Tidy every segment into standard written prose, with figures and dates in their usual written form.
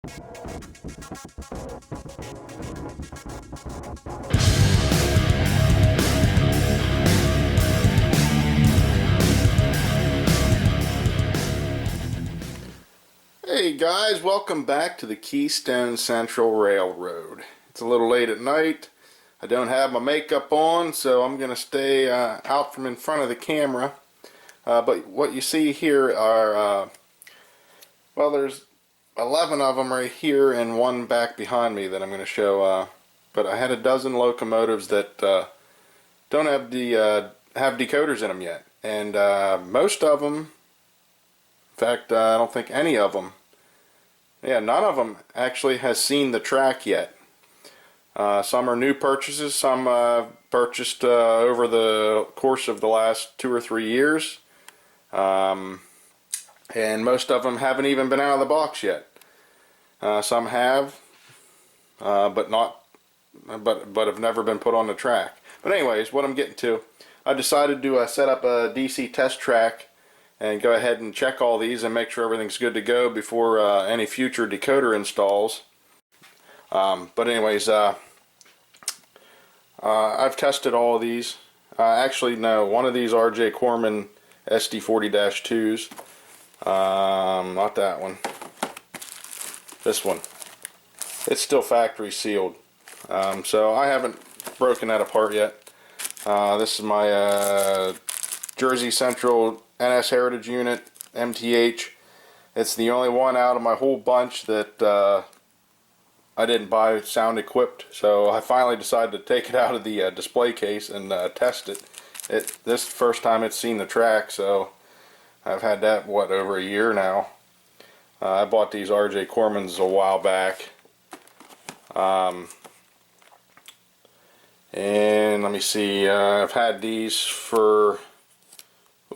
Hey guys, welcome back to the Keystone Central Railroad. It's a little late at night. I don't have my makeup on, so I'm going to stay out from in front of the camera. But what you see here are, well, there's 11 of them right here and one back behind me that I'm going to show. But I had a dozen locomotives that don't have have decoders in them yet. And most of them, in fact, I don't think any of them, none of them actually has seen the track yet. Some are new purchases, some purchased over the course of the last 2 or 3 years, and most of them haven't even been out of the box yet. Some have, but have never been put on the track. But anyways, what I'm getting to, I decided to set up a DC test track and go ahead and check all these and make sure everything's good to go before any future decoder installs. But anyways, I've tested all of these. Actually, no, one of these RJ Corman SD40-2s. Not that one. This one. It's still factory sealed. So I haven't broken that apart yet. This is my Jersey Central NS Heritage unit, MTH. It's the only one out of my whole bunch that I didn't buy sound equipped, so I finally decided to take it out of the display case and test it. This first time it's seen the track, so I've had that, what, over a year now. I bought these RJ Cormans a while back. And let me see, I've had these for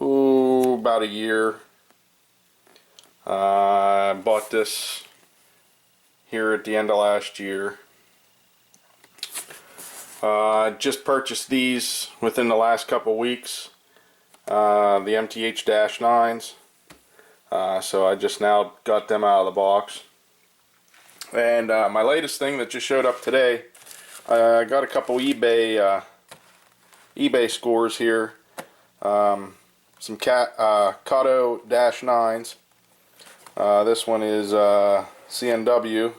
about a year. I bought this here at the end of last year. I just purchased these within the last couple weeks, the MTH-9s. So I just now got them out of the box. And my latest thing that just showed up today, I got a couple eBay scores here. Some Kudos-9s. This one is C&NW.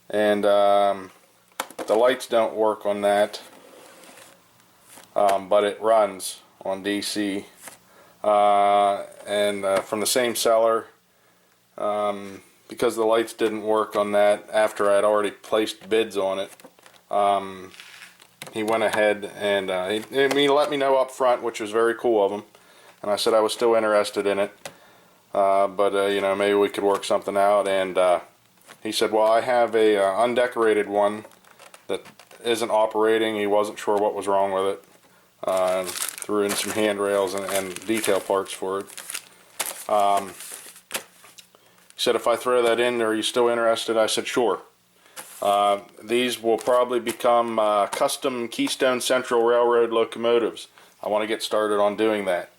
And the lights don't work on that, but it runs on DC, and from the same seller, because the lights didn't work on that after I had already placed bids on it. He went ahead and he let me know up front, which was very cool of him, and I said I was still interested in it, but you know, maybe we could work something out. And he said, well, I have a undecorated one that isn't operating. He wasn't sure what was wrong with it. Threw in some handrails and detail parts for it. He said, if I throw that in, are you still interested? I said, sure. These will probably become custom Keystone Central Railroad locomotives. I want to get started on doing that.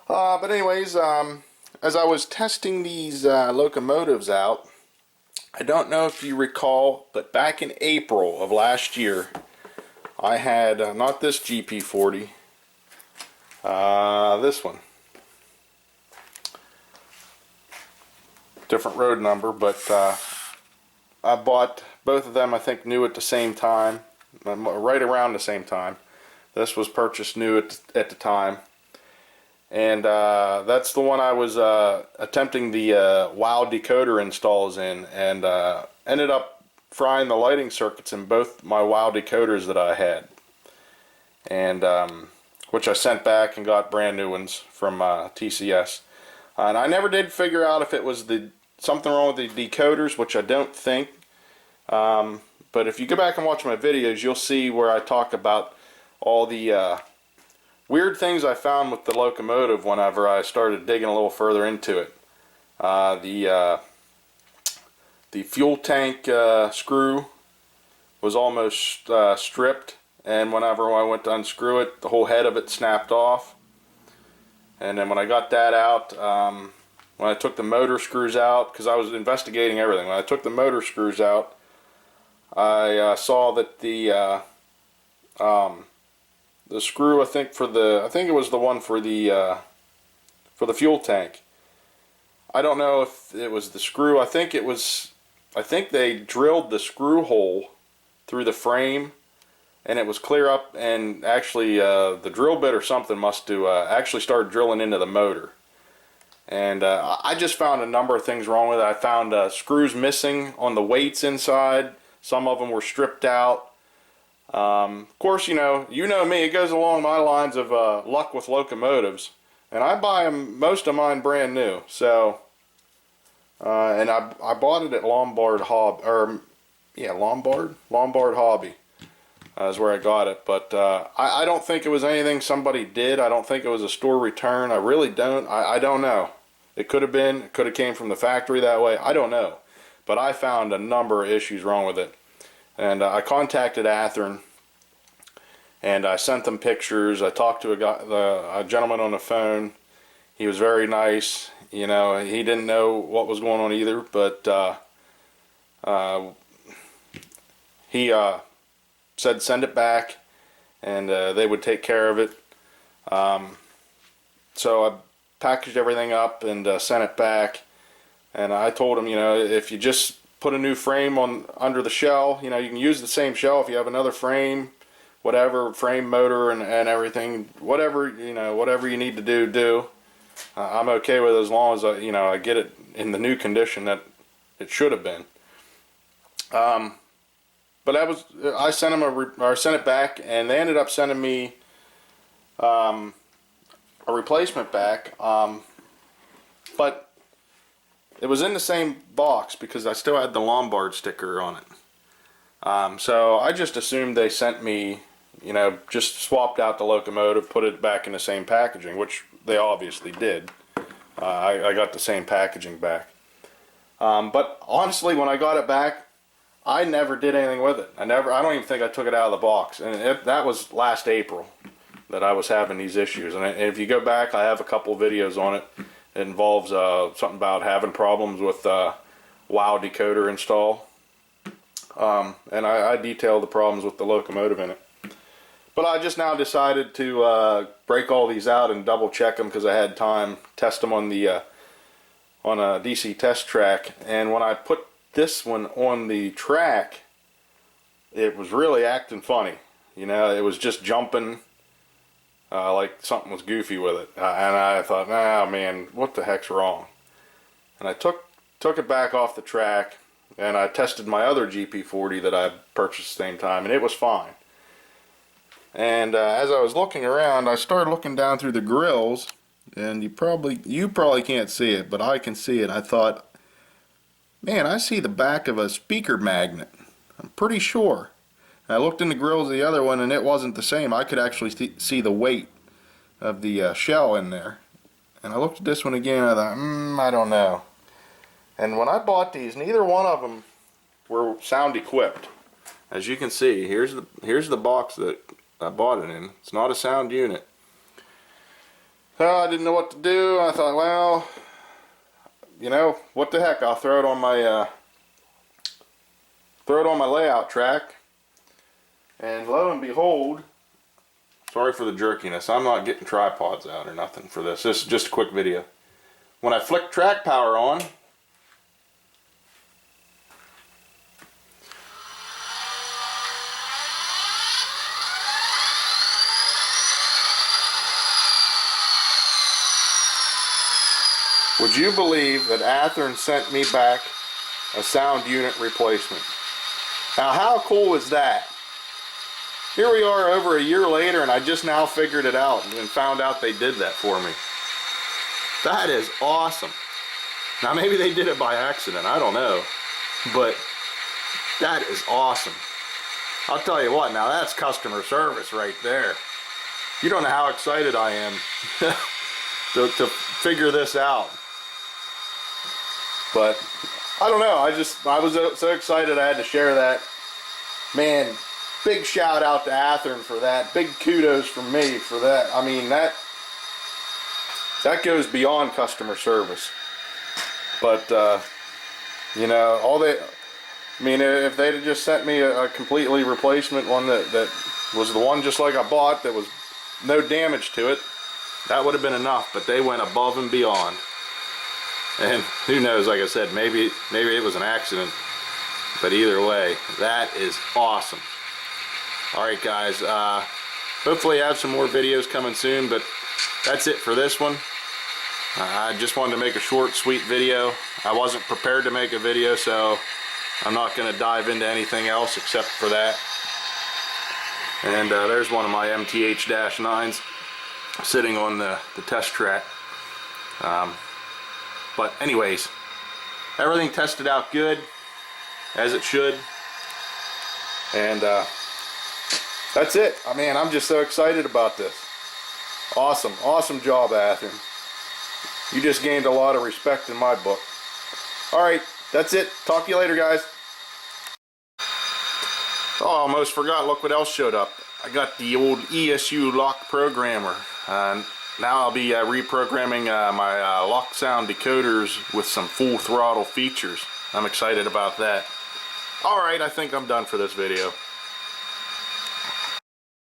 But anyways, as I was testing these locomotives out, I don't know if you recall, but back in April of last year, I had, not this GP40, this one. Different road number, but I bought both of them, I think, new at the same time, right around the same time. This was purchased new at the time. And that's the one I was attempting the WOW decoder installs in, and ended up frying the lighting circuits in both my WOW decoders that I had, and which I sent back and got brand new ones from TCS. And I never did figure out if it was something wrong with the decoders, which I don't think. But if you go back and watch my videos, you'll see where I talk about all the weird things I found with the locomotive whenever I started digging a little further into it. The fuel tank screw was almost stripped, and whenever I went to unscrew it, the whole head of it snapped off. And then when I got that out, when I took the motor screws out, because I was investigating everything. When I took the motor screws out, I saw that the screw, I think it was the one for the fuel tank. I don't know if it was the screw. I think they drilled the screw hole through the frame, and it was clear up, and actually the drill bit or something must have actually started drilling into the motor. And I just found a number of things wrong with it. I found screws missing on the weights inside. Some of them were stripped out. Of course, you know me, it goes along my lines of luck with locomotives. And I buy most of mine brand new. So, and I bought it at Lombard Hobby, Lombard Hobby is where I got it. But I don't think it was anything somebody did. I don't think it was a store return. I really don't. I don't know. It could have been. It could have came from the factory that way. I don't know. But I found a number of issues wrong with it. And I contacted Athearn, and I sent them pictures. I talked to a gentleman on the phone. He was very nice. You know, he didn't know what was going on either, but he said send it back, and they would take care of it. So I packaged everything up and sent it back. And I told him, you know, if you just put a new frame on under the shell, you know, you can use the same shell if you have another frame, whatever, frame, motor, and everything, whatever, you know, whatever you need to do. I'm okay with it as long as I get it in the new condition that it should have been. But I sent him I sent it back, and they ended up sending me a replacement back. But it was in the same box because I still had the Lombard sticker on it. So I just assumed they sent me, you know, just swapped out the locomotive, put it back in the same packaging, which they obviously did. I got the same packaging back. But honestly, when I got it back, I never did anything with it. I don't even think I took it out of the box. And that was last April that I was having these issues. And if you go back, I have a couple of videos on it. It involves something about having problems with WOW decoder install. And I detail the problems with the locomotive in it. But I just now decided to break all these out and double check them because I had time, test them on a DC test track. And when I put this one on the track, it was really acting funny. You know, it was just jumping like something was goofy with it. And I thought, nah, man, what the heck's wrong? And I took it back off the track, and I tested my other GP40 that I purchased at the same time, and it was fine. And as I was looking around, I started looking down through the grills, and you probably can't see it, but I can see it. I thought, man, I see the back of a speaker magnet. I'm pretty sure. And I looked in the grills of the other one, and it wasn't the same. I could actually see the weight of the shell in there. And I looked at this one again, and I thought, I don't know. And when I bought these, neither one of them were sound equipped. As you can see, here's the box that I bought it in. It's not a sound unit. So I didn't know what to do. I thought, well, you know, what the heck? I'll throw it on my layout track. And lo and behold, sorry for the jerkiness. I'm not getting tripods out or nothing for this. This is just a quick video. When I flick track power on, would you believe that Athearn sent me back a sound unit replacement? Now, how cool is that? Here we are over a year later, and I just now figured it out and found out they did that for me. That is awesome. Now, maybe they did it by accident. I don't know. But that is awesome. I'll tell you what, now that's customer service right there. You don't know how excited I am to figure this out. But I don't know. I was so excited I had to share that. Man, big shout out to Athearn for that. Big kudos from me for that. I mean, that goes beyond customer service. But you know, I mean, if they'd have just sent me a completely replacement one that was the one just like I bought, that was no damage to it, that would have been enough. But they went above and beyond. And who knows, like I said, maybe it was an accident. But either way, that is awesome. Alright guys, hopefully I have some more videos coming soon, but that's it for this one. I just wanted to make a short, sweet video. I wasn't prepared to make a video, so I'm not going to dive into anything else except for that. And there's one of my MTH-9s sitting on the test track. But anyways, everything tested out good, as it should. And that's it. I mean, I'm just so excited about this. Awesome, awesome job, Athearn. You just gained a lot of respect in my book. Alright, that's it. Talk to you later, guys. Oh, I almost forgot. Look what else showed up. I got the old ESU lock programmer. Now I'll be reprogramming my lock sound decoders with some full throttle features. I'm excited about that. Alright, I think I'm done for this video.